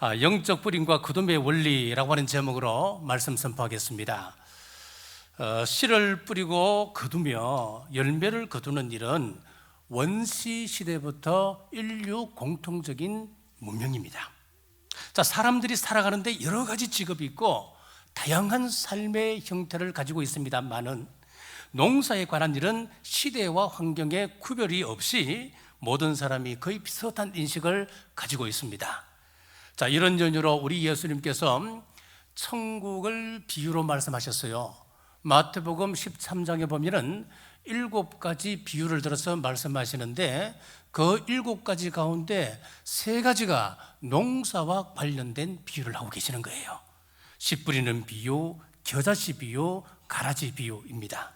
영적 뿌림과 거둠의 원리라고 하는 제목으로 말씀 선포하겠습니다. 씨를 뿌리고 거두며 열매를 거두는 일은 원시 시대부터 인류 공통적인 문명입니다. 사람들이 살아가는데 여러 가지 직업이 있고 다양한 삶의 형태를 가지고 있습니다만은 농사에 관한 일은 시대와 환경에 구별이 없이 모든 사람이 거의 비슷한 인식을 가지고 있습니다. 이런 연유로 우리 예수님께서 천국을 비유로 말씀하셨어요. 마태복음 13장에 보면은 7가지 비유를 들어서 말씀하시는데 그 7가지 가운데 3가지가 농사와 관련된 비유를 하고 계시는 거예요. 씨 뿌리는 비유, 겨자씨 비유, 가라지 비유입니다.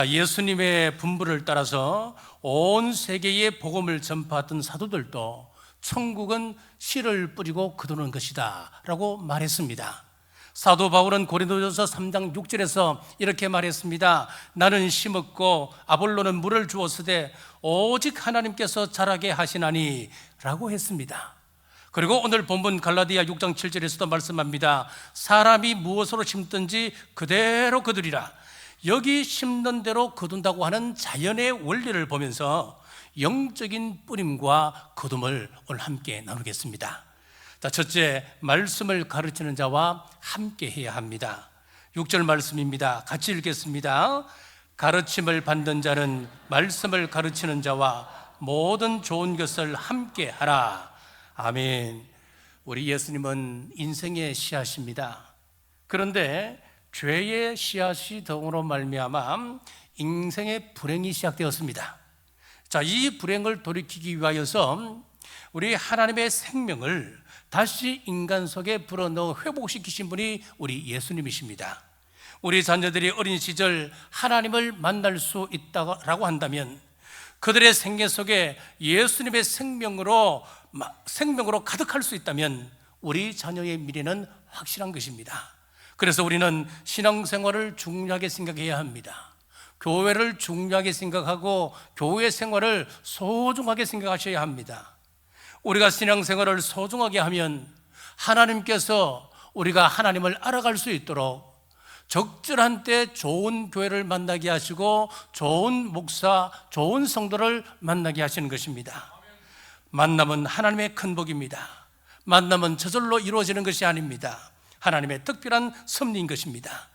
예수님의 분부를 따라서 온 세계에 복음을 전파했던 사도들도 천국은 씨를 뿌리고 거두는 것이다 라고 말했습니다. 사도 바울은 고린도전서 3장 6절에서 이렇게 말했습니다. 나는 심었고 아볼로는 물을 주었으되 오직 하나님께서 자라게 하시나니 라고 했습니다. 그리고 오늘 본문 갈라디아 6장 7절에서도 말씀합니다. 사람이 무엇으로 심든지 그대로 거두리라. 여기 심는 대로 거둔다고 하는 자연의 원리를 보면서 영적인 뿌림과 거둠을 오늘 함께 나누겠습니다. 첫째, 말씀을 가르치는 자와 함께 해야 합니다. 6절 말씀입니다. 같이 읽겠습니다. 가르침을 받는 자는 말씀을 가르치는 자와 모든 좋은 것을 함께 하라. 아멘. 우리 예수님은 인생의 씨앗입니다. 그런데 죄의 씨앗이 덩으로 말미암아 인생의 불행이 시작되었습니다. 이 불행을 돌이키기 위하여서 우리 하나님의 생명을 다시 인간 속에 불어넣어 회복시키신 분이 우리 예수님이십니다. 우리 자녀들이 어린 시절 하나님을 만날 수 있다고 한다면 그들의 생애 속에 예수님의 생명으로 가득할 수 있다면 우리 자녀의 미래는 확실한 것입니다. 그래서 우리는 신앙생활을 중요하게 생각해야 합니다. 교회를 중요하게 생각하고 교회 생활을 소중하게 생각하셔야 합니다. 우리가 신앙생활을 소중하게 하면 하나님께서 우리가 하나님을 알아갈 수 있도록 적절한 때 좋은 교회를 만나게 하시고 좋은 목사, 좋은 성도를 만나게 하시는 것입니다. 만남은 하나님의 큰 복입니다. 만남은 저절로 이루어지는 것이 아닙니다. 하나님의 특별한 섭리인 것입니다.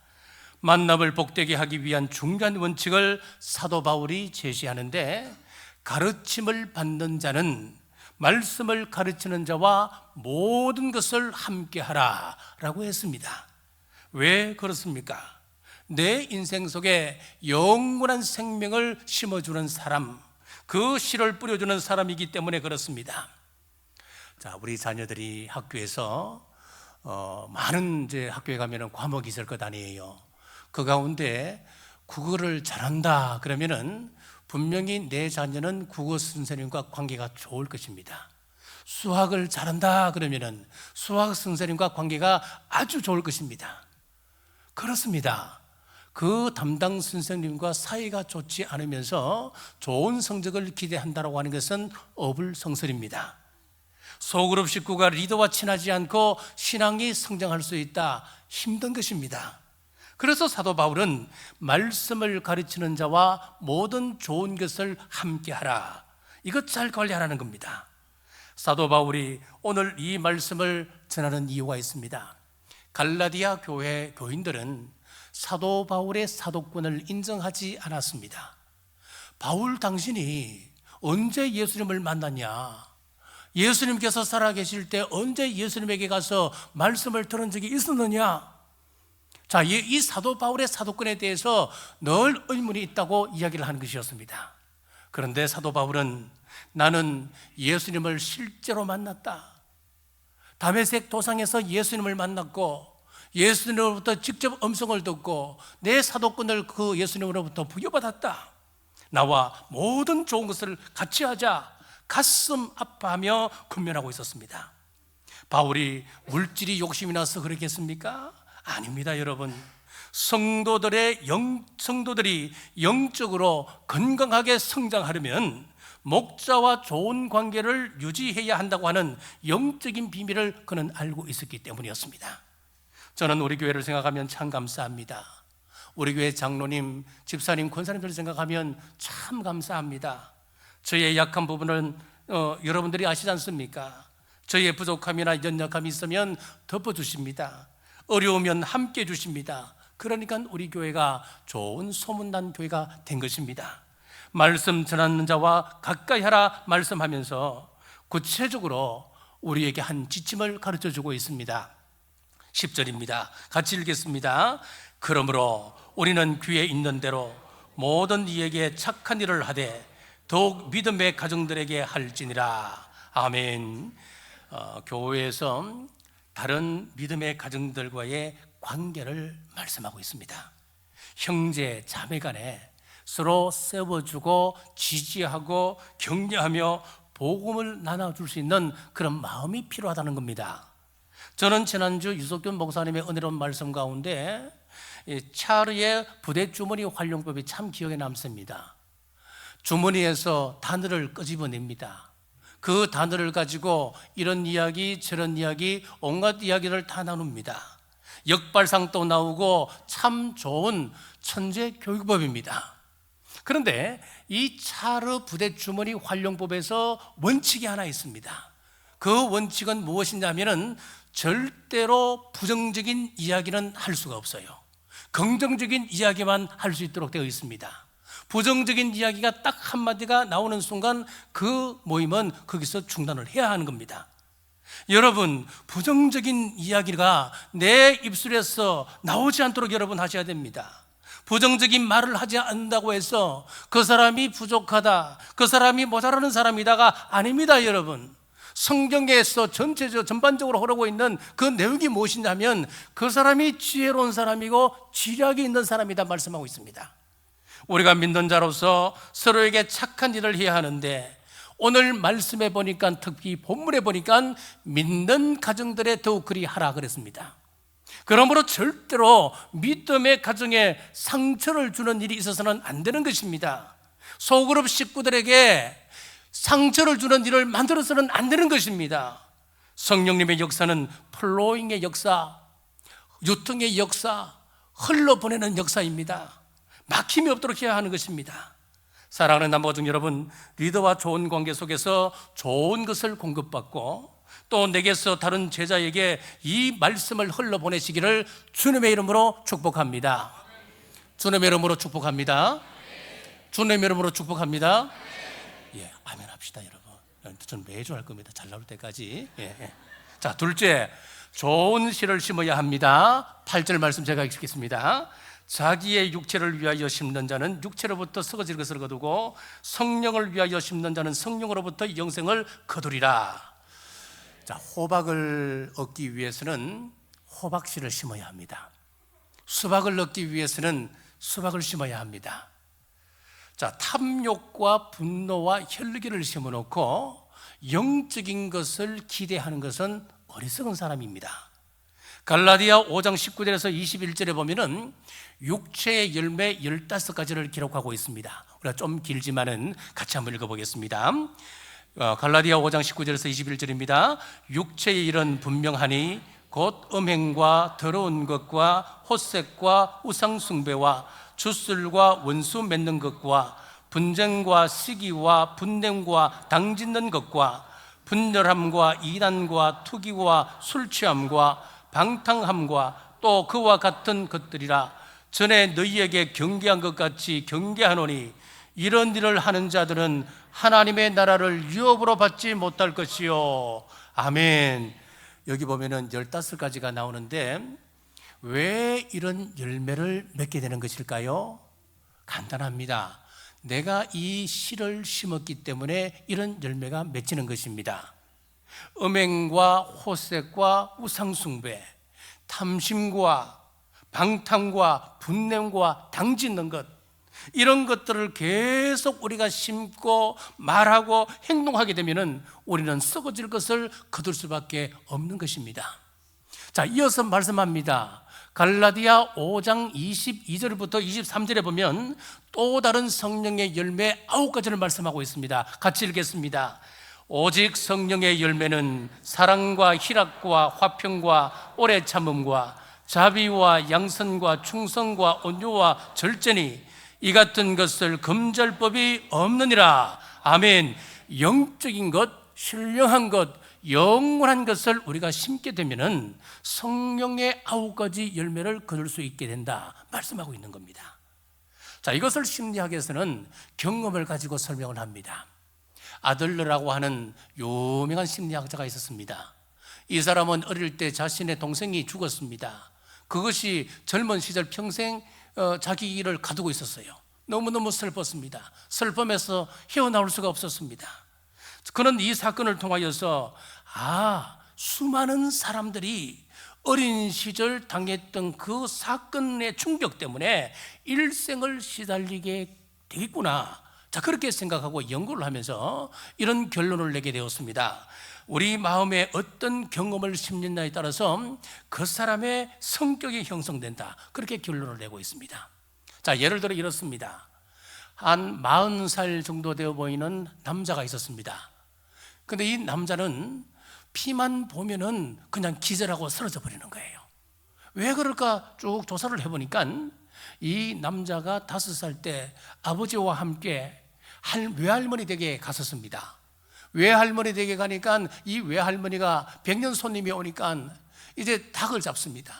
만남을 복되게 하기 위한 중요한 원칙을 사도 바울이 제시하는데 가르침을 받는 자는 말씀을 가르치는 자와 모든 것을 함께 하라 라고 했습니다. 왜 그렇습니까? 내 인생 속에 영원한 생명을 심어주는 사람, 그 씨를 뿌려주는 사람이기 때문에 그렇습니다. 우리 자녀들이 학교에서 많은 학교에 가면 과목이 있을 것 아니에요. 그 가운데 국어를 잘한다 그러면은 분명히 내 자녀는 국어 선생님과 관계가 좋을 것입니다. 수학을 잘한다 그러면은 수학 선생님과 관계가 아주 좋을 것입니다. 그렇습니다. 그 담당 선생님과 사이가 좋지 않으면서 좋은 성적을 기대한다고 하는 것은 어불성설입니다. 소그룹 식구가 리더와 친하지 않고 신앙이 성장할 수 있다, 힘든 것입니다. 그래서 사도 바울은 말씀을 가르치는 자와 모든 좋은 것을 함께 하라, 이것 잘 관리하라는 겁니다. 사도 바울이 오늘 이 말씀을 전하는 이유가 있습니다. 갈라디아 교회 교인들은 사도 바울의 사도권을 인정하지 않았습니다. 바울 당신이 언제 예수님을 만났냐? 예수님께서 살아계실 때 언제 예수님에게 가서 말씀을 들은 적이 있었느냐? 이 사도 바울의 사도권에 대해서 늘 의문이 있다고 이야기를 하는 것이었습니다. 그런데 사도 바울은 나는 예수님을 실제로 만났다. 다메섹 도상에서 예수님을 만났고 예수님으로부터 직접 음성을 듣고 내 사도권을 그 예수님으로부터 부여받았다. 나와 모든 좋은 것을 같이 하자, 가슴 아파하며 권면하고 있었습니다. 바울이 물질이 욕심이 나서 그랬겠습니까? 아닙니다, 여러분. 성도들이 영적으로 건강하게 성장하려면 목자와 좋은 관계를 유지해야 한다고 하는 영적인 비밀을 그는 알고 있었기 때문이었습니다. 저는 우리 교회를 생각하면 참 감사합니다. 우리 교회 장로님, 집사님, 권사님들을 생각하면 참 감사합니다. 저의 약한 부분은 여러분들이 아시지 않습니까? 저의 부족함이나 연약함이 있으면 덮어주십니다. 어려우면 함께 해주십니다. 그러니까 우리 교회가 좋은 소문난 교회가 된 것입니다. 말씀 전하는 자와 가까이 하라 말씀하면서 구체적으로 우리에게 한 지침을 가르쳐주고 있습니다. 10절입니다. 같이 읽겠습니다. 그러므로 우리는 귀에 있는 대로 모든 이에게 착한 일을 하되 더욱 믿음의 가정들에게 할지니라. 아멘. 교회에서 다른 믿음의 가정들과의 관계를 말씀하고 있습니다. 형제 자매 간에 서로 세워주고 지지하고 격려하며 복음을 나눠줄 수 있는 그런 마음이 필요하다는 겁니다. 저는 지난주 유석균 목사님의 은혜로운 말씀 가운데 차르의 부대 주머니 활용법이 참 기억에 남습니다. 주머니에서 단어를 끄집어냅니다. 그 단어를 가지고 이런 이야기 저런 이야기 온갖 이야기를 다 나눕니다. 역발상도 나오고 참 좋은 천재 교육법입니다. 그런데 이 차르 부대 주머니 활용법에서 원칙이 하나 있습니다. 그 원칙은 무엇이냐면은 절대로 부정적인 이야기는 할 수가 없어요. 긍정적인 이야기만 할 수 있도록 되어 있습니다. 부정적인 이야기가 딱 한마디가 나오는 순간 그 모임은 거기서 중단을 해야 하는 겁니다. 여러분, 부정적인 이야기가 내 입술에서 나오지 않도록 여러분 하셔야 됩니다. 부정적인 말을 하지 않는다고 해서 그 사람이 부족하다, 그 사람이 모자라는 사람이다가 아닙니다. 여러분, 성경에서 전반적으로 흐르고 있는 그 내용이 무엇이냐면 그 사람이 지혜로운 사람이고 지략이 있는 사람이다 말씀하고 있습니다. 우리가 믿는 자로서 서로에게 착한 일을 해야 하는데 오늘 말씀해 보니까, 특히 본문에 보니까 믿는 가정들에 더욱 그리 하라 그랬습니다. 그러므로 절대로 믿음의 가정에 상처를 주는 일이 있어서는 안 되는 것입니다. 소그룹 식구들에게 상처를 주는 일을 만들어서는 안 되는 것입니다. 성령님의 역사는 플로잉의 역사, 유통의 역사, 흘러보내는 역사입니다. 막힘이 없도록 해야 하는 것입니다. 사랑하는 남모종 여러분, 리더와 좋은 관계 속에서 좋은 것을 공급받고 또 내게서 다른 제자에게 이 말씀을 흘러보내시기를 주님의 이름으로 축복합니다. 주님의 이름으로 축복합니다. 주님의 이름으로 축복합니다. 예, 아멘 합시다 여러분. 저는 매주 할 겁니다. 잘 나올 때까지. 예. 자, 둘째, 좋은 씨를 심어야 합니다. 8절 말씀 제가 읽겠습니다. 자기의 육체를 위하여 심는 자는 육체로부터 썩어질 것을 거두고 성령을 위하여 심는 자는 성령으로부터 영생을 거두리라. 자, 호박을 얻기 위해서는 호박씨를 심어야 합니다. 수박을 얻기 위해서는 수박을 심어야 합니다. 자, 탐욕과 분노와 혈기를 심어놓고 영적인 것을 기대하는 것은 어리석은 사람입니다. 갈라디아 5장 19절에서 21절에 보면은 육체의 열매 15가지를 기록하고 있습니다. 우리가 좀 길지만은 같이 한번 읽어보겠습니다. 갈라디아 5장 19절에서 21절입니다. 육체의 일은 분명하니 곧 음행과 더러운 것과 헛색과 우상숭배와 주술과 원수 맺는 것과 분쟁과 시기와 분냄과 당짓는 것과 분열함과 이단과 투기와 술취함과 방탕함과 또 그와 같은 것들이라. 전에 너희에게 경계한 것 같이 경계하노니 이런 일을 하는 자들은 하나님의 나라를 유업으로 받지 못할 것이요. 아멘. 여기 보면은 15가지가 나오는데 왜 이런 열매를 맺게 되는 것일까요? 간단합니다. 내가 이 씨를 심었기 때문에 이런 열매가 맺히는 것입니다. 음행과 호색과 우상숭배, 탐심과 방탕과 분냄과 당짓는 것, 이런 것들을 계속 우리가 심고 말하고 행동하게 되면 우리는 썩어질 것을 거둘 수밖에 없는 것입니다. 자, 이어서 말씀합니다. 갈라디아 5장 22절부터 23절에 보면 또 다른 성령의 열매 9가지를 말씀하고 있습니다. 같이 읽겠습니다. 오직 성령의 열매는 사랑과 희락과 화평과 오래 참음과 자비와 양선과 충성과 온유와 절제니 이 같은 것을 금지할 법이 없느니라. 아멘. 영적인 것, 신령한 것, 영원한 것을 우리가 심게 되면은 성령의 9가지 열매를 거둘 수 있게 된다 말씀하고 있는 겁니다. 자, 이것을 심리학에서는 경험을 가지고 설명을 합니다. 아들러라고 하는 유명한 심리학자가 있었습니다. 이 사람은 어릴 때 자신의 동생이 죽었습니다. 그것이 젊은 시절 평생 자기 일을 가두고 있었어요. 너무너무 슬펐습니다. 슬픔에서 헤어나올 수가 없었습니다. 그는 이 사건을 통하여서 수많은 사람들이 어린 시절 당했던 그 사건의 충격 때문에 일생을 시달리게 되겠구나. 자, 그렇게 생각하고 연구를 하면서 이런 결론을 내게 되었습니다. 우리 마음에 어떤 경험을 심는냐에 따라서 그 사람의 성격이 형성된다. 그렇게 결론을 내고 있습니다. 자, 예를 들어 이렇습니다. 한 40살 정도 되어 보이는 남자가 있었습니다. 근데 이 남자는 피만 보면은 그냥 기절하고 쓰러져 버리는 거예요. 왜 그럴까 쭉 조사를 해보니까 이 남자가 5살 때 아버지와 함께 외할머니 댁에 갔었습니다. 외할머니 댁에 가니까 이 외할머니가 백년 손님이 오니까 이제 닭을 잡습니다.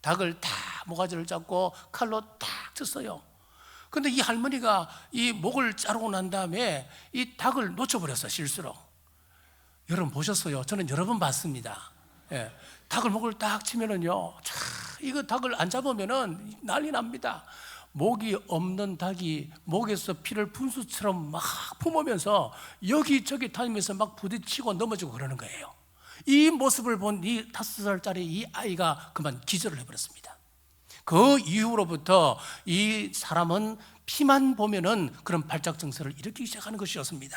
닭을 다 모가지를 잡고 칼로 딱 쳤어요. 근데 이 할머니가 이 목을 자르고 난 다음에 이 닭을 놓쳐버렸어, 실수로. 여러분 보셨어요? 저는 여러 번 봤습니다. 예, 닭을 목을 딱 치면은요, 이거 닭을 안 잡으면은 난리 납니다. 목이 없는 닭이 목에서 피를 분수처럼 막 품으면서 여기저기 다니면서 막 부딪히고 넘어지고 그러는 거예요. 이 모습을 본 이 5살짜리 이 아이가 그만 기절을 해버렸습니다. 그 이후로부터 이 사람은 피만 보면은 그런 발작 증세를 일으키기 시작하는 것이었습니다.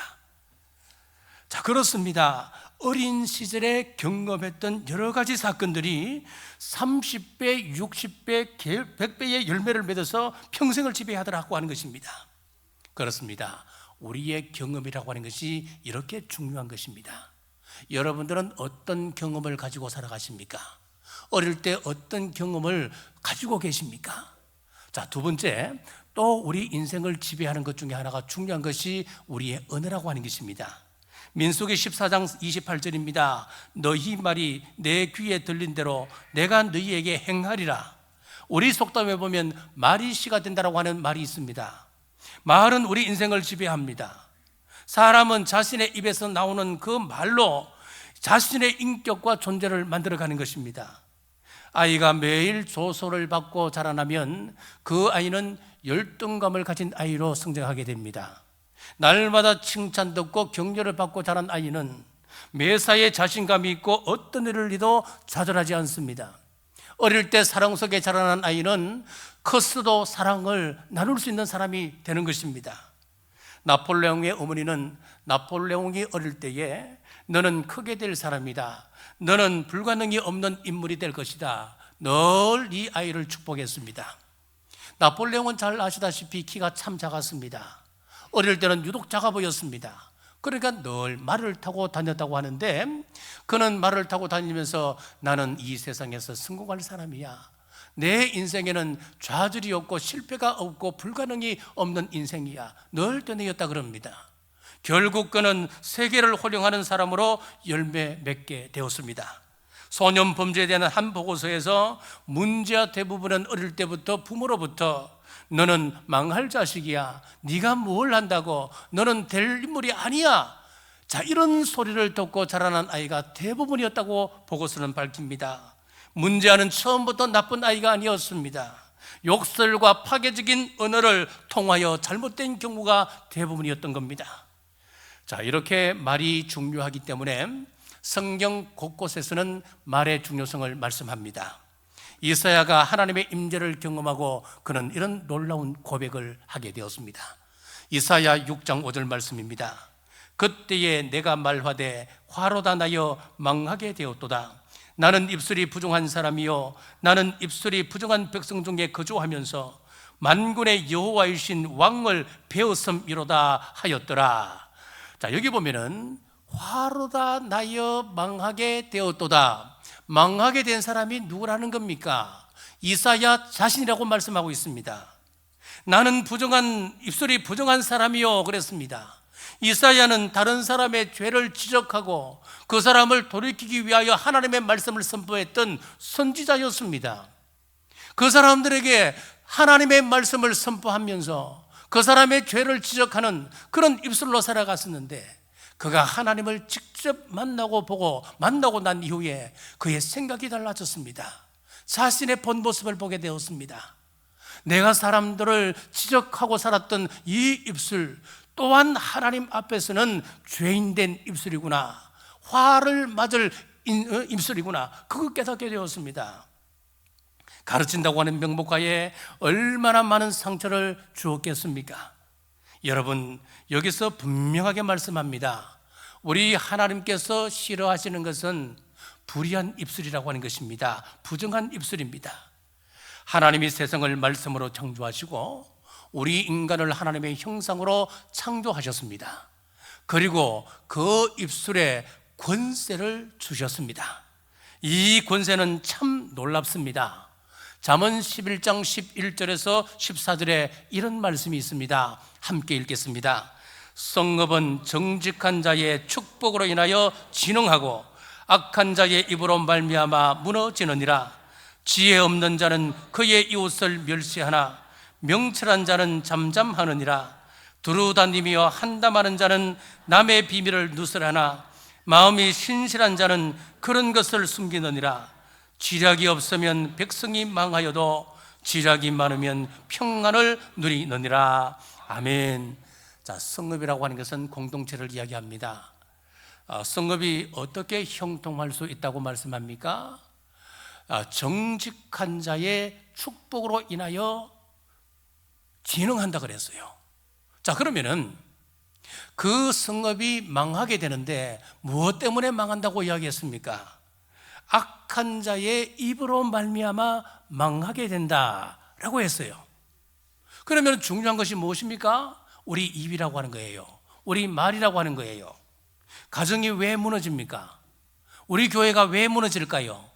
자, 그렇습니다. 어린 시절에 경험했던 여러 가지 사건들이 30배, 60배, 100배의 열매를 맺어서 평생을 지배하더라고 하는 것입니다. 그렇습니다. 우리의 경험이라고 하는 것이 이렇게 중요한 것입니다. 여러분들은 어떤 경험을 가지고 살아가십니까? 어릴 때 어떤 경험을 가지고 계십니까? 자, 두 번째, 또 우리 인생을 지배하는 것 중에 하나가 중요한 것이 우리의 언어라고 하는 것입니다. 민수기 14장 28절입니다. 너희 말이 내 귀에 들린 대로 내가 너희에게 행하리라. 우리 속담에 보면 말이 씨가 된다라고 하는 말이 있습니다. 말은 우리 인생을 지배합니다. 사람은 자신의 입에서 나오는 그 말로 자신의 인격과 존재를 만들어가는 것입니다. 아이가 매일 조소를 받고 자라나면 그 아이는 열등감을 가진 아이로 성장하게 됩니다. 날마다 칭찬 듣고 격려를 받고 자란 아이는 매사에 자신감이 있고 어떤 일을 해도 좌절하지 않습니다. 어릴 때 사랑 속에 자라난 아이는 커서도 사랑을 나눌 수 있는 사람이 되는 것입니다. 나폴레옹의 어머니는 나폴레옹이 어릴 때에 너는 크게 될 사람이다. 너는 불가능이 없는 인물이 될 것이다. 늘 이 아이를 축복했습니다. 나폴레옹은 잘 아시다시피 키가 참 작았습니다. 어릴 때는 유독 작아 보였습니다. 그러니까 늘 말을 타고 다녔다고 하는데 그는 말을 타고 다니면서 나는 이 세상에서 성공할 사람이야. 내 인생에는 좌절이 없고 실패가 없고 불가능이 없는 인생이야. 늘 떠내었다 그럽니다. 결국 그는 세계를 호령하는 사람으로 열매 맺게 되었습니다. 소년 범죄에 대한 한 보고서에서 문제와 대부분은 어릴 때부터 부모로부터 너는 망할 자식이야. 네가 뭘 한다고? 너는 될 인물이 아니야. 자, 이런 소리를 듣고 자라난 아이가 대부분이었다고 보고서는 밝힙니다. 문제아는 처음부터 나쁜 아이가 아니었습니다. 욕설과 파괴적인 언어를 통하여 잘못된 경우가 대부분이었던 겁니다. 자, 이렇게 말이 중요하기 때문에 성경 곳곳에서는 말의 중요성을 말씀합니다. 이사야가 하나님의 임재를 경험하고 그는 이런 놀라운 고백을 하게 되었습니다. 이사야 6장 5절 말씀입니다. 그때에 내가 말하되 화로다 나여 망하게 되었도다. 나는 입술이 부정한 사람이요 나는 입술이 부정한 백성 중에 거주하면서 만군의 여호와이신 왕을 배었음이로다 하였더라. 자, 여기 보면은 화로다 나여 망하게 되었도다. 망하게 된 사람이 누구라는 겁니까? 이사야 자신이라고 말씀하고 있습니다. 나는 입술이 부정한 사람이요 그랬습니다. 이사야는 다른 사람의 죄를 지적하고 그 사람을 돌이키기 위하여 하나님의 말씀을 선포했던 선지자였습니다. 그 사람들에게 하나님의 말씀을 선포하면서 그 사람의 죄를 지적하는 그런 입술로 살아갔었는데, 그가 하나님을 직접 만나고 난 이후에 그의 생각이 달라졌습니다. 자신의 본 모습을 보게 되었습니다. 내가 사람들을 지적하고 살았던 이 입술 또한 하나님 앞에서는 죄인된 입술이구나, 화를 맞을 입술이구나, 그걸 깨닫게 되었습니다. 가르친다고 하는 명목하에 얼마나 많은 상처를 주었겠습니까? 여러분, 여기서 분명하게 말씀합니다. 우리 하나님께서 싫어하시는 것은 불의한 입술이라고 하는 것입니다. 부정한 입술입니다. 하나님이 세상을 말씀으로 창조하시고 우리 인간을 하나님의 형상으로 창조하셨습니다. 그리고 그 입술에 권세를 주셨습니다. 이 권세는 참 놀랍습니다. 잠언 11장 11절에서 14절에 이런 말씀이 있습니다. 함께 읽겠습니다. 성읍은 정직한 자의 축복으로 인하여 진흥하고 악한 자의 입으로 말미암아 무너지느니라. 지혜 없는 자는 그의 이웃을 멸시하나 명철한 자는 잠잠하느니라. 두루다니며 한담하는 자는 남의 비밀을 누설하나 마음이 신실한 자는 그런 것을 숨기느니라. 지략이 없으면 백성이 망하여도 지략이 많으면 평안을 누리느니라. 아멘. 자, 성읍이라고 하는 것은 공동체를 이야기합니다. 성읍이 어떻게 형통할 수 있다고 말씀합니까? 정직한 자의 축복으로 인하여 진흥한다 그랬어요. 자, 그러면은 그 성읍이 망하게 되는데 무엇 때문에 망한다고 이야기했습니까? 악한 자의 입으로 말미암아 망하게 된다라고 했어요. 그러면 중요한 것이 무엇입니까? 우리 입이라고 하는 거예요. 우리 말이라고 하는 거예요. 가정이 왜 무너집니까? 우리 교회가 왜 무너질까요?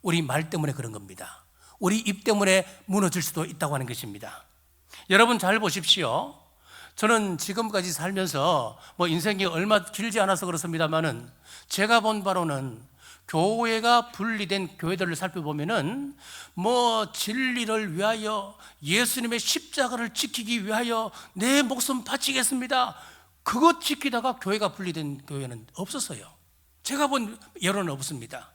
우리 말 때문에 그런 겁니다. 우리 입 때문에 무너질 수도 있다고 하는 것입니다. 여러분 잘 보십시오. 저는 지금까지 살면서 인생이 얼마 길지 않아서 그렇습니다만은 제가 본 바로는 교회가 분리된 교회들을 살펴보면은 진리를 위하여 예수님의 십자가를 지키기 위하여 내 목숨 바치겠습니다, 그것 지키다가 교회가 분리된 교회는 없었어요. 제가 본 예로는 없습니다.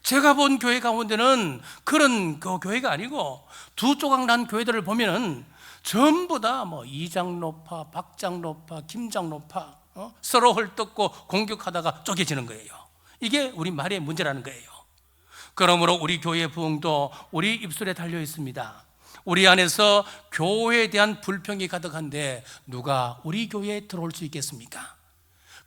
제가 본 교회 가운데는 그런 교회가 아니고 두 조각 난 교회들을 보면은 전부 다 이장로파, 박장로파, 김장로파 서로 헐뜯고 공격하다가 쪼개지는 거예요. 이게 우리 말의 문제라는 거예요. 그러므로 우리 교회의 부흥도 우리 입술에 달려 있습니다. 우리 안에서 교회에 대한 불평이 가득한데 누가 우리 교회에 들어올 수 있겠습니까?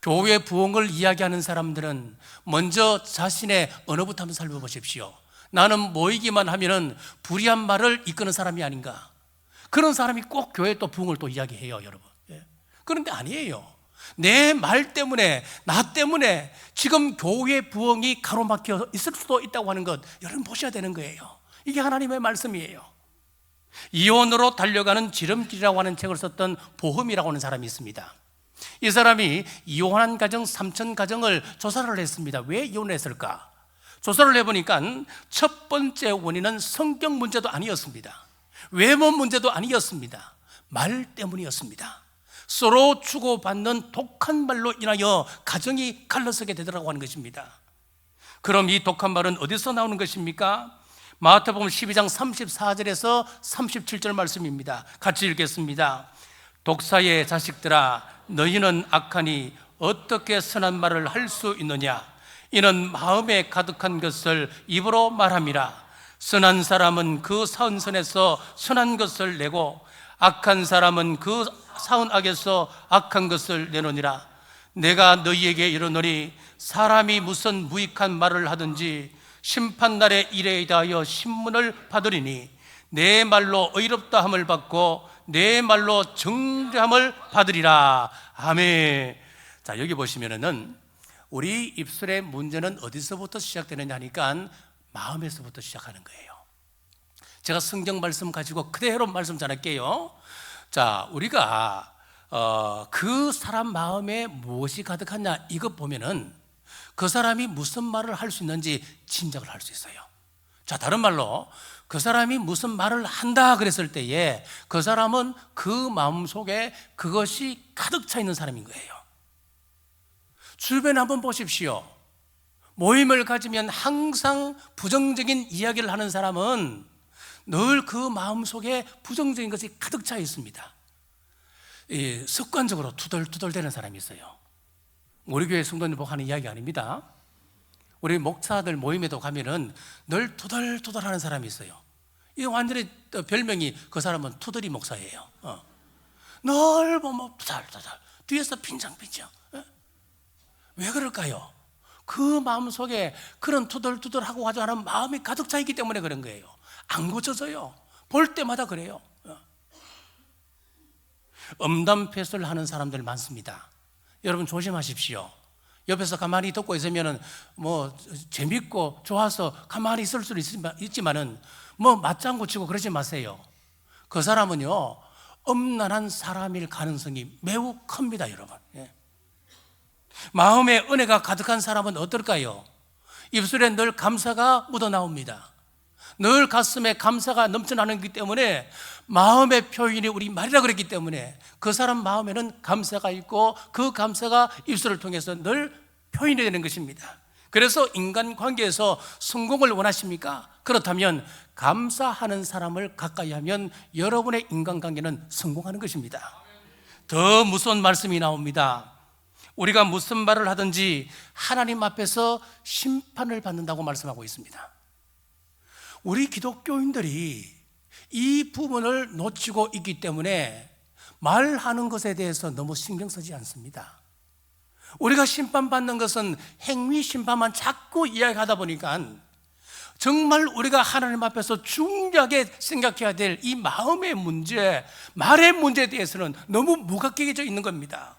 교회 부흥을 이야기하는 사람들은 먼저 자신의 언어부터 한번 살펴보십시오. 나는 모이기만 하면은 불의한 말을 이끄는 사람이 아닌가? 그런 사람이 꼭 교회 또 부흥을 또 이야기해요, 여러분. 그런데 아니에요. 내 말 때문에, 나 때문에 지금 교회 부흥이 가로막혀 있을 수도 있다고 하는 것 여러분 보셔야 되는 거예요. 이게 하나님의 말씀이에요. 이혼으로 달려가는 지름길이라고 하는 책을 썼던 보험이라고 하는 사람이 있습니다. 이 사람이 이혼한 가정 3천 가정을 조사를 했습니다. 왜 이혼했을까? 조사를 해보니까 첫 번째 원인은 성격 문제도 아니었습니다. 외모 문제도 아니었습니다. 말 때문이었습니다. 서로 주고받는 독한 말로 인하여 가정이 갈라서게 되더라고 하는 것입니다. 그럼 이 독한 말은 어디서 나오는 것입니까? 마태복음 12장 34절에서 37절 말씀입니다. 같이 읽겠습니다. 독사의 자식들아, 너희는 악하니 어떻게 선한 말을 할 수 있느냐? 이는 마음에 가득한 것을 입으로 말함이라. 선한 사람은 그 사은 선에서 선한 것을 내고 악한 사람은 그 사은 악에서 악한 것을 내노니라. 내가 너희에게 이르노니 사람이 무슨 무익한 말을 하든지 심판날에 이래 대하여 신문을 받으리니 내 말로 의롭다 함을 받고 내 말로 정죄함을 받으리라. 아멘. 자, 여기 보시면은 우리 입술의 문제는 어디서부터 시작되느냐 하니까 마음에서부터 시작하는 거예요. 제가 성경 말씀 가지고 그대로 말씀 전할게요. 자, 우리가 그 사람 마음에 무엇이 가득하냐 이것 보면은 그 사람이 무슨 말을 할 수 있는지 짐작을 할 수 있어요. 자, 다른 말로 그 사람이 무슨 말을 한다 그랬을 때에 그 사람은 그 마음속에 그것이 가득 차 있는 사람인 거예요. 주변에 한번 보십시오. 모임을 가지면 항상 부정적인 이야기를 하는 사람은 늘 그 마음속에 부정적인 것이 가득 차 있습니다. 습관적으로 투덜투덜대는 사람이 있어요. 우리 교회 성도님 보고 하는 이야기 아닙니다. 우리 목사들 모임에도 가면은 늘 투덜투덜하는 사람이 있어요. 이 완전히 별명이 그 사람은 투덜이 목사예요. 늘 보면 투덜투덜 뒤에서 빈장빈장. 왜 그럴까요? 그 마음속에 그런 투덜투덜하고 하는 마음이 가득 차 있기 때문에 그런 거예요. 안 고쳐져요. 볼 때마다 그래요. 음담패설을 하는 사람들 많습니다. 여러분 조심하십시오. 옆에서 가만히 듣고 있으면은 뭐 재밌고 좋아서 가만히 있을 수는 있지만은 뭐 맞장구 치고 그러지 마세요. 그 사람은요 음란한 사람일 가능성이 매우 큽니다, 여러분. 마음에 은혜가 가득한 사람은 어떨까요? 입술에 늘 감사가 묻어나옵니다. 늘 가슴에 감사가 넘쳐나기 때문에 마음의 표현이 우리 말이라 그랬기 때문에 그 사람 마음에는 감사가 있고 그 감사가 입술을 통해서 늘 표현이 되는 것입니다. 그래서 인간관계에서 성공을 원하십니까? 그렇다면 감사하는 사람을 가까이 하면 여러분의 인간관계는 성공하는 것입니다. 더 무서운 말씀이 나옵니다. 우리가 무슨 말을 하든지 하나님 앞에서 심판을 받는다고 말씀하고 있습니다. 우리 기독교인들이 이 부분을 놓치고 있기 때문에 말하는 것에 대해서 너무 신경 쓰지 않습니다. 우리가 심판받는 것은 행위 심판만 자꾸 이야기하다 보니까 정말 우리가 하나님 앞에서 중요하게 생각해야 될 이 마음의 문제, 말의 문제에 대해서는 너무 무겁게 여겨져 있는 겁니다.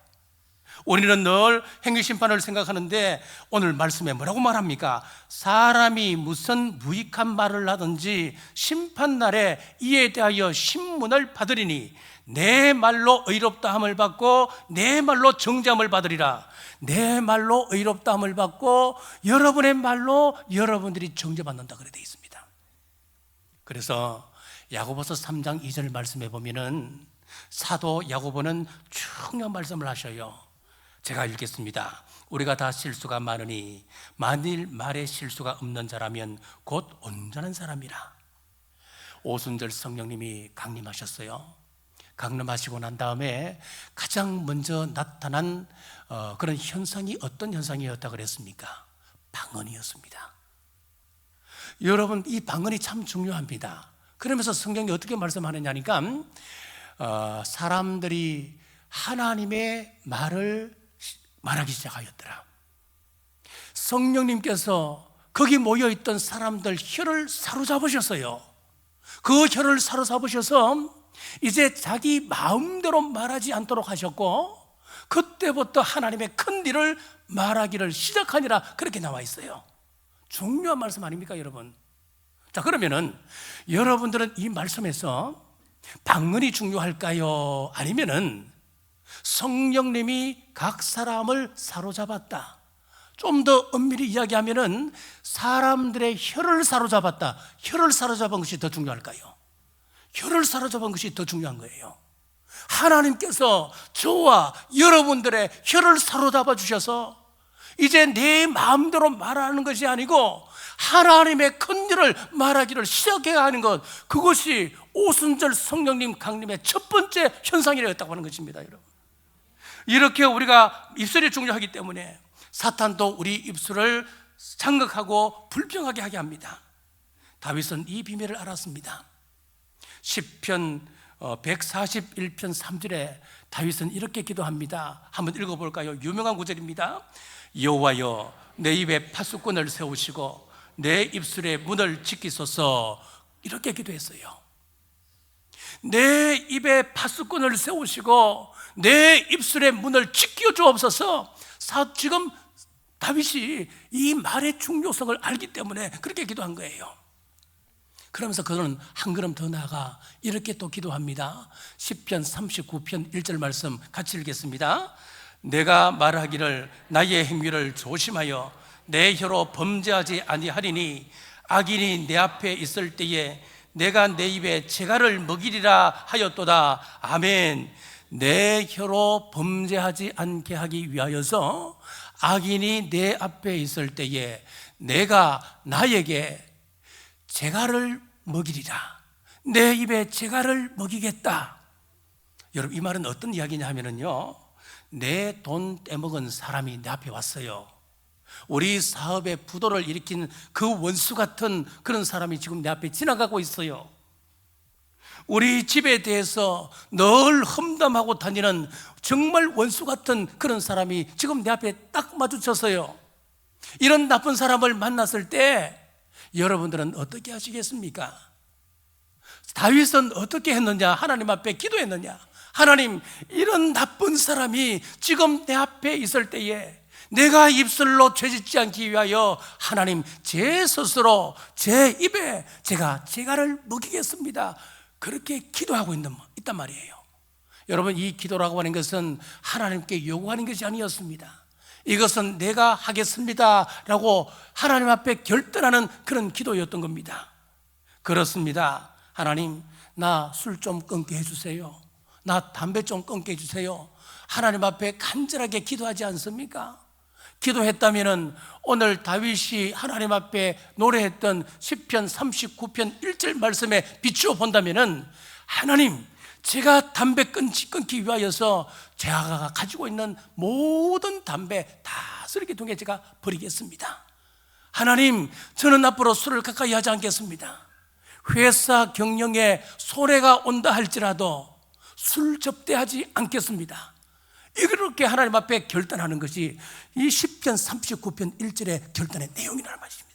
우리는 늘 행위심판을 생각하는데 오늘 말씀에 뭐라고 말합니까? 사람이 무슨 무익한 말을 하든지 심판날에 이에 대하여 신문을 받으리니 내 말로 의롭다함을 받고 내 말로 정죄함을 받으리라. 내 말로 의롭다함을 받고 여러분의 말로 여러분들이 정죄받는다 그래 되어 있습니다. 그래서 야고보서 3장 2절 말씀에 보면은 사도 야고보는 중요한 말씀을 하셔요. 제가 읽겠습니다. 우리가 다 실수가 많으니 만일 말에 실수가 없는 자라면 곧 온전한 사람이라. 오순절 성령님이 강림하셨어요. 강림하시고 난 다음에 가장 먼저 나타난 그런 현상이 어떤 현상이었다 그랬습니까? 방언이었습니다. 여러분, 이 방언이 참 중요합니다. 그러면서 성경이 어떻게 말씀하느냐니까 사람들이 하나님의 말을 말하기 시작하였더라. 성령님께서 거기 모여있던 사람들 혀를 사로잡으셨어요. 그 혀를 사로잡으셔서 이제 자기 마음대로 말하지 않도록 하셨고 그때부터 하나님의 큰 일을 말하기를 시작하니라 그렇게 나와 있어요. 중요한 말씀 아닙니까, 여러분? 자, 그러면은 여러분들은 이 말씀에서 방언이 중요할까요? 아니면은 성령님이 각 사람을 사로잡았다. 좀 더 엄밀히 이야기하면은 사람들의 혀를 사로잡았다. 혀를 사로잡은 것이 더 중요할까요? 혀를 사로잡은 것이 더 중요한 거예요. 하나님께서 저와 여러분들의 혀를 사로잡아 주셔서 이제 내 마음대로 말하는 것이 아니고 하나님의 큰 일을 말하기를 시작해야 하는 것, 그것이 오순절 성령님 강림의 첫 번째 현상이었다고 하는 것입니다, 여러분. 이렇게 우리가 입술이 중요하기 때문에 사탄도 우리 입술을 장악하고 불평하게 하게 합니다. 다윗은 이 비밀을 알았습니다. 시편 141편 3절에 다윗은 이렇게 기도합니다. 한번 읽어볼까요? 유명한 구절입니다. 여호와여, 내 입에 파수꾼을 세우시고 내 입술의 문을 지키소서. 이렇게 기도했어요. 내 입에 파수꾼을 세우시고 내 입술의 문을 지켜 주옵소서. 지금 다윗이 이 말의 중요성을 알기 때문에 그렇게 기도한 거예요. 그러면서 그는 한 걸음 더 나아가 이렇게 또 기도합니다. 시편 39편 1절 말씀 같이 읽겠습니다. 내가 말하기를 나의 행위를 조심하여 내 혀로 범죄하지 아니하리니 악인이 내 앞에 있을 때에 내가 내 입에 재갈을 먹이리라 하였도다. 아멘. 내 혀로 범죄하지 않게 하기 위하여서 악인이 내 앞에 있을 때에 내가 나에게 재갈을 먹이리라. 내 입에 재갈을 먹이겠다. 여러분, 이 말은 어떤 이야기냐 하면요, 내 돈 떼먹은 사람이 내 앞에 왔어요. 우리 사업에 부도를 일으킨 그 원수 같은 그런 사람이 지금 내 앞에 지나가고 있어요. 우리 집에 대해서 늘 험담하고 다니는 정말 원수 같은 그런 사람이 지금 내 앞에 딱 마주쳤어요. 이런 나쁜 사람을 만났을 때 여러분들은 어떻게 하시겠습니까? 다윗은 어떻게 했느냐? 하나님 앞에 기도했느냐? 하나님, 이런 나쁜 사람이 지금 내 앞에 있을 때에 내가 입술로 죄짓지 않기 위하여 하나님, 제 스스로 제 입에 제가 재갈을 먹이겠습니다. 그렇게 기도하고 있단 말이에요. 여러분, 이 기도라고 하는 것은 하나님께 요구하는 것이 아니었습니다. 이것은 내가 하겠습니다 라고 하나님 앞에 결단하는 그런 기도였던 겁니다. 그렇습니다. 하나님, 나 술 좀 끊게 해주세요. 나 담배 좀 끊게 해주세요. 하나님 앞에 간절하게 기도하지 않습니까? 기도했다면 오늘 다윗이 하나님 앞에 노래했던 시편 39편 1절 말씀에 비추어 본다면, 하나님, 제가 담배 끊기 위하여서 제가 가지고 있는 모든 담배 다 쓰레기통에 제가 버리겠습니다. 하나님, 저는 앞으로 술을 가까이 하지 않겠습니다. 회사 경영에 손해가 온다 할지라도 술 접대하지 않겠습니다. 이렇게 하나님 앞에 결단하는 것이 이 시편 39편 1절의 결단의 내용이라는 말입니다.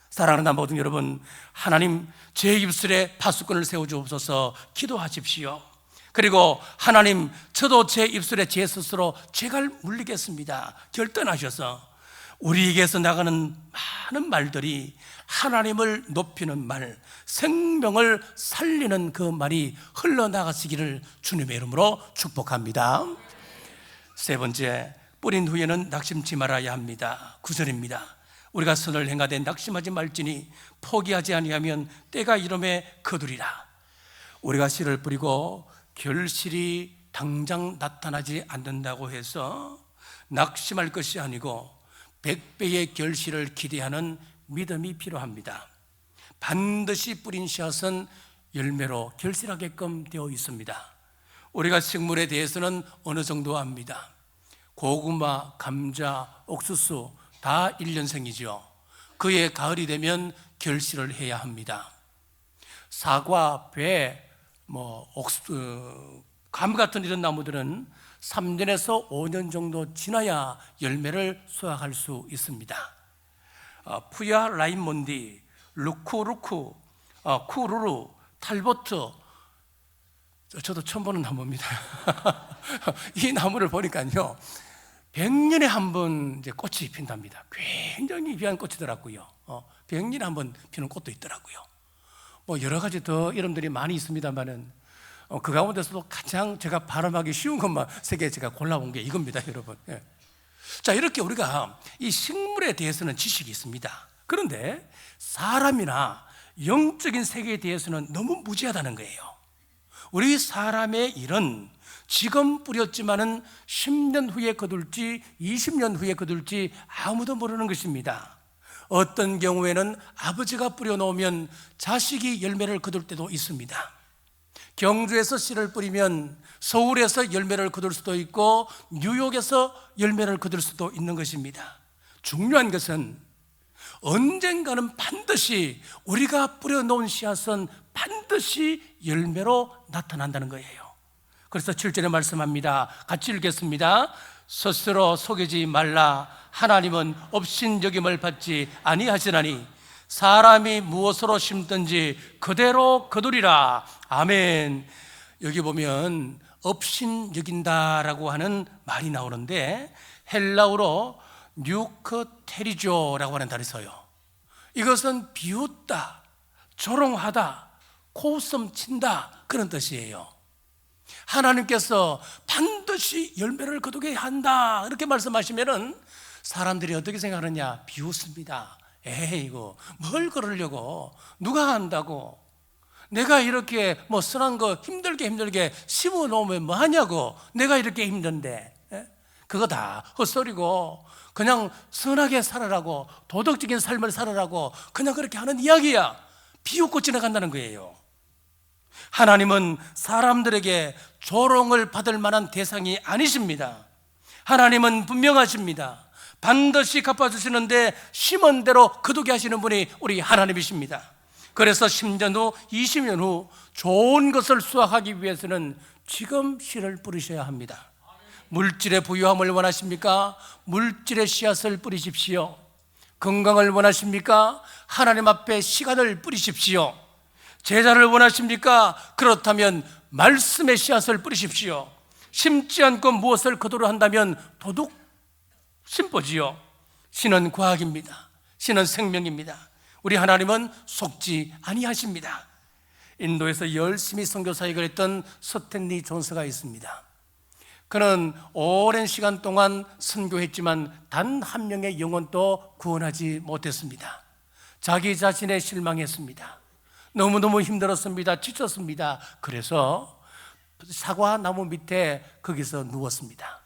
사랑하는 모든 여러분, 하나님, 제 입술에 파수꾼을 세워주옵소서. 기도하십시오. 그리고 하나님, 저도 제 입술에 제 스스로 재갈 물리겠습니다. 결단하셔서 우리에게서 나가는 많은 말들이 하나님을 높이는 말, 생명을 살리는 그 말이 흘러나가시기를 주님의 이름으로 축복합니다. 세 번째, 뿌린 후에는 낙심치 말아야 합니다. 9절입니다. 우리가 선을 행하되 낙심하지 말지니 포기하지 아니하면 때가 이름에 거두리라. 우리가 씨를 뿌리고 결실이 당장 나타나지 않는다고 해서 낙심할 것이 아니고 100배의 결실을 기대하는 믿음이 필요합니다. 반드시 뿌린 씨앗은 열매로 결실하게끔 되어 있습니다. 우리가 식물에 대해서는 어느 정도 압니다. 고구마, 감자, 옥수수 다 1년생이죠. 그의 가을이 되면 결실을 해야 합니다. 사과, 배, 감 같은 이런 나무들은 3년에서 5년 정도 지나야 열매를 수확할 수 있습니다. 푸야 라이몬디, 루쿠루쿠, 쿠루루, 탈보트, 저도 처음 보는 나무입니다. 이 나무를 보니까요, 100년에 한 번 이제 꽃이 핀답니다. 굉장히 귀한 꽃이더라고요. 100년에 한 번 피는 꽃도 있더라고요. 여러 가지 더 이름들이 많이 있습니다만은 그 가운데서도 가장 제가 발음하기 쉬운 것만 3개 제가 골라온 게 이겁니다, 여러분. 예. 자, 이렇게 우리가 이 식물에 대해서는 지식이 있습니다. 그런데 사람이나 영적인 세계에 대해서는 너무 무지하다는 거예요. 우리 사람의 일은 지금 뿌렸지만은 10년 후에 거둘지 20년 후에 거둘지 아무도 모르는 것입니다. 어떤 경우에는 아버지가 뿌려놓으면 자식이 열매를 거둘 때도 있습니다. 경주에서 씨를 뿌리면 서울에서 열매를 거둘 수도 있고 뉴욕에서 열매를 거둘 수도 있는 것입니다. 중요한 것은 언젠가는 반드시 우리가 뿌려놓은 씨앗은 반드시 열매로 나타난다는 거예요. 그래서 7절에 말씀합니다. 같이 읽겠습니다. 스스로 속이지 말라. 하나님은 업신여김을 받지 아니하시나니 사람이 무엇으로 심든지 그대로 거두리라. 아멘. 여기 보면 업신여긴다라고 하는 말이 나오는데 헬라어로 뉴크테리조라고 하는 단어를 써요. 이것은 비웃다, 조롱하다, 코웃음 친다, 그런 뜻이에요. 하나님께서 반드시 열매를 거두게 한다 이렇게 말씀하시면은 사람들이 어떻게 생각하느냐? 비웃습니다. 에이, 이거 뭘 그러려고, 누가 한다고, 내가 이렇게 뭐 선한 거 힘들게 심어 놓으면 뭐 하냐고, 내가 이렇게 힘든데. 그거 다 헛소리고 그냥 선하게 살아라고, 도덕적인 삶을 살아라고 그냥 그렇게 하는 이야기야. 비웃고 지나간다는 거예요. 하나님은 사람들에게 조롱을 받을 만한 대상이 아니십니다. 하나님은 분명하십니다. 반드시 갚아주시는데 심은 대로 거두게 하시는 분이 우리 하나님이십니다. 그래서 10년 후, 20년 후 좋은 것을 수확하기 위해서는 지금 씨를 뿌리셔야 합니다. 물질의 부유함을 원하십니까? 물질의 씨앗을 뿌리십시오. 건강을 원하십니까? 하나님 앞에 시간을 뿌리십시오. 제자를 원하십니까? 그렇다면 말씀의 씨앗을 뿌리십시오. 심지 않고 무엇을 거두려 한다면 도둑 심보지요. 신은 과학입니다. 신은 생명입니다. 우리 하나님은 속지 아니하십니다. 인도에서 열심히 선교 사역을 했던 스탠리 존스가 있습니다. 그는 오랜 시간 동안 선교했지만 단 한 명의 영혼도 구원하지 못했습니다. 자기 자신에 실망했습니다. 너무너무 힘들었습니다. 지쳤습니다. 그래서 사과 나무 밑에 거기서 누웠습니다.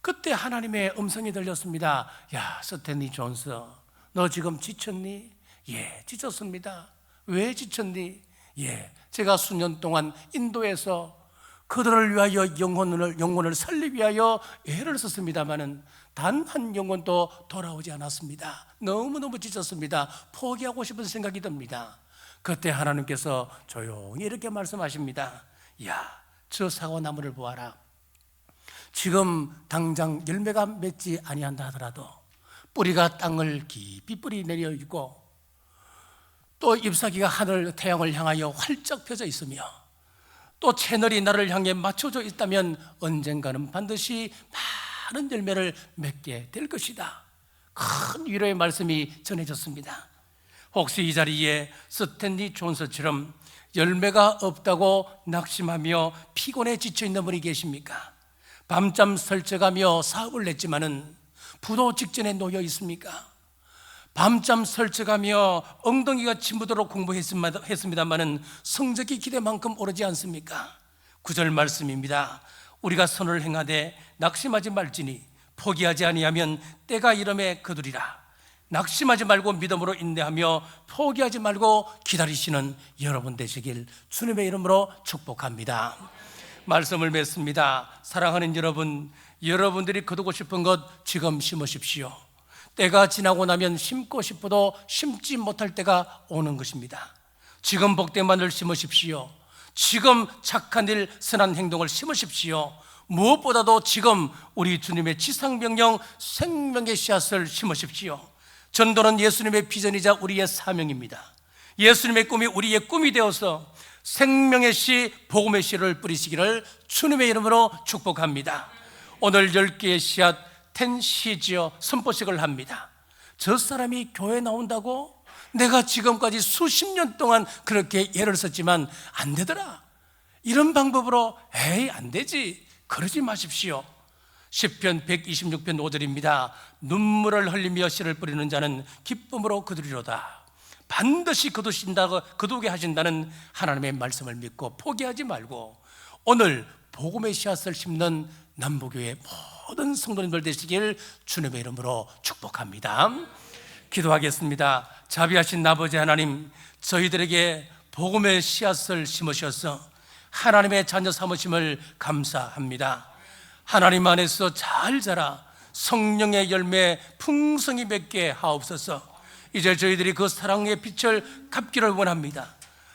그때 하나님의 음성이 들렸습니다. 야, 스탠리 존스, 너 지금 지쳤니? 예, 지쳤습니다. 왜 지쳤니? 예, 제가 수년 동안 인도에서 그들을 위하여 영혼을 살리기 위하여 애를 썼습니다마는 단 한 영혼도 돌아오지 않았습니다. 너무너무 지쳤습니다. 포기하고 싶은 생각이 듭니다. 그때 하나님께서 조용히 이렇게 말씀하십니다. 야, 저 사과나무를 보아라. 지금 당장 열매가 맺지 아니한다 하더라도 뿌리가 땅을 깊이 뿌리 내려 있고 또 잎사귀가 하늘 태양을 향하여 활짝 펴져 있으며 또 채널이 나를 향해 맞춰져 있다면 언젠가는 반드시 많은 열매를 맺게 될 것이다. 큰 위로의 말씀이 전해졌습니다. 혹시 이 자리에 스탠리 존스처럼 열매가 없다고 낙심하며 피곤에 지쳐 있는 분이 계십니까? 밤잠 설쳐가며 사업을 냈지만은 부도 직전에 놓여 있습니까? 밤잠 설쳐가며 엉덩이가 침부도록 공부했습니다마는 성적이 기대만큼 오르지 않습니까? 9절 말씀입니다. 우리가 선을 행하되 낙심하지 말지니 포기하지 아니하면 때가 이름에 거두리라. 낙심하지 말고 믿음으로 인내하며 포기하지 말고 기다리시는 여러분 되시길 주님의 이름으로 축복합니다. 말씀을 맺습니다. 사랑하는 여러분, 여러분들이 거두고 싶은 것 지금 심으십시오. 때가 지나고 나면 심고 싶어도 심지 못할 때가 오는 것입니다. 지금 복된 마늘 심으십시오. 지금 착한 일, 선한 행동을 심으십시오. 무엇보다도 지금 우리 주님의 지상명령 생명의 씨앗을 심으십시오. 전도는 예수님의 비전이자 우리의 사명입니다. 예수님의 꿈이 우리의 꿈이 되어서 생명의 씨, 복음의 씨를 뿌리시기를 주님의 이름으로 축복합니다. 오늘 10개의 씨앗 10시지어 선포식을 합니다. 저 사람이 교회 나온다고? 내가 지금까지 수십 년 동안 그렇게 예를 썼지만 안 되더라. 이런 방법으로 에이 안 되지. 그러지 마십시오. 시편 126편 5절입니다. 눈물을 흘리며 씨를 뿌리는 자는 기쁨으로 거두리로다. 반드시 거두게 하신다는 하나님의 말씀을 믿고 포기하지 말고 오늘 복음의 씨앗을 심는 남부교회 모든 성도님들 되시길 주님의 이름으로 축복합니다. 기도하겠습니다. 자비하신 아버지 하나님, 저희들에게 복음의 씨앗을 심으셔서 하나님의 자녀 삼으심을 감사합니다. 하나님 안에서 잘 자라 성령의 열매 풍성히 맺게 하옵소서. 이제 저희들이 그 사랑의 빛을 갚기를 원합니다.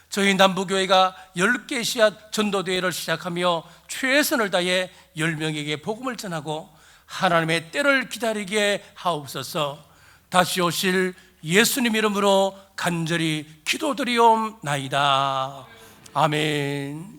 저희 남부교회가 10개 씨앗 전도대회를 시작하며 최선을 다해 10명에게 복음을 전하고 하나님의 때를 기다리게 하옵소서. 다시 오실 예수님 이름으로 간절히 기도드리옵나이다. 아멘.